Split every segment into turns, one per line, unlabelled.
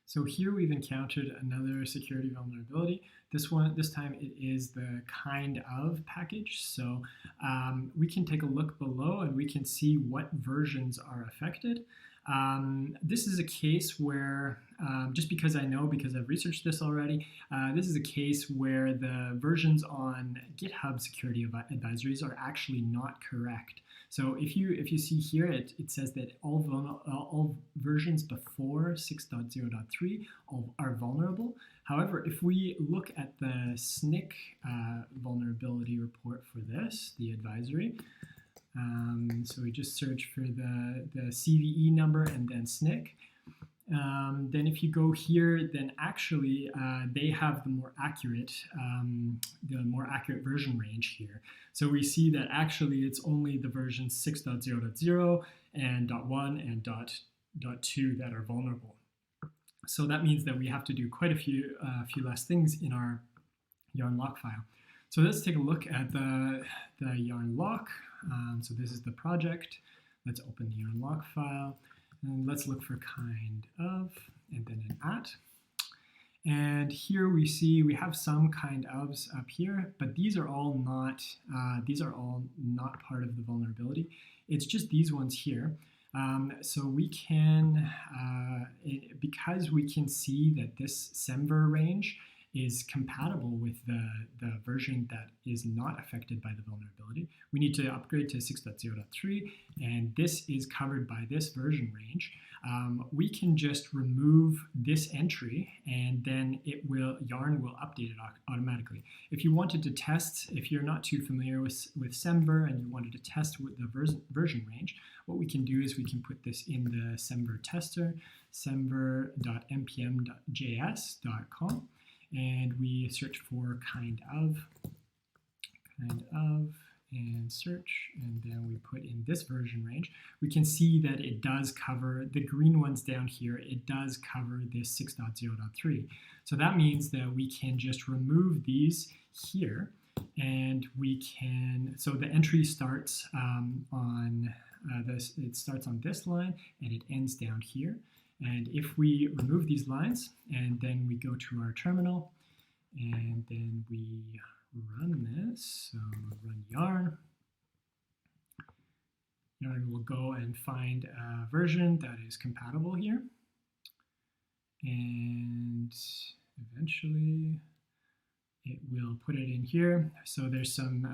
So here we've encountered another security vulnerability. This time it is the kind of package. So we can take a look below and we can see what versions are affected. This is a case where, just because I know, because I've researched this already, this is a case where the versions on GitHub security advisories are actually not correct. So if you see here, it says that all versions before 6.0.3 are vulnerable. However, if we look at the SNCC vulnerability report for this, the advisory, so we just search for the CVE number and then SNCC. Then if you go here, then actually they have the more accurate version range here. So we see that actually it's only the versions 6.0.0 and .1 and .2 that are vulnerable. So that means that we have to do quite a few less things in our yarn.lock file. So let's take a look at the yarn.lock. So this is the project. Let's open the yarn.lock file. And let's look for kind of, and then an @ And here we see we have some kind ofs up here, but these are all not part of the vulnerability. It's just these ones here. So we can, because we can see that this semver range is compatible with the version that is not affected by the vulnerability. We need to upgrade to 6.0.3, and this is covered by this version range. We can just remove this entry, and then yarn will update it automatically. If you wanted to test, if you're not too familiar with semver and you wanted to test with the version range, what we can do is we can put this in the semver tester, semver.npm.js.com. And we search for kind of, and search, and then we put in this version range. We can see that it does cover, the green ones down here, it does cover this 6.0.3. So that means that we can just remove these here, and we can, so the entry starts on this, it starts on this line, and it ends down here. And if we remove these lines, and then we go to our terminal, and then we run this, so run yarn, yarn will go and find a version that is compatible here. And eventually it will put it in here. So there's some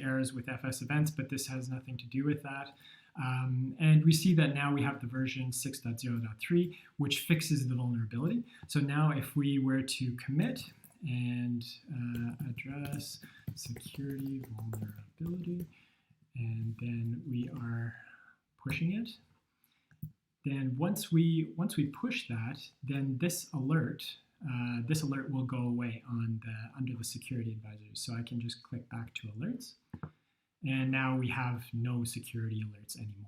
errors with FS events, but this has nothing to do with that. And we see that now we have the version 6.0.3, which fixes the vulnerability. So now if we were to commit and address security vulnerability, and then we are pushing it, then once we push that, then this alert will go away under the security advisory. So I can just click back to alerts. And now we have no security alerts anymore.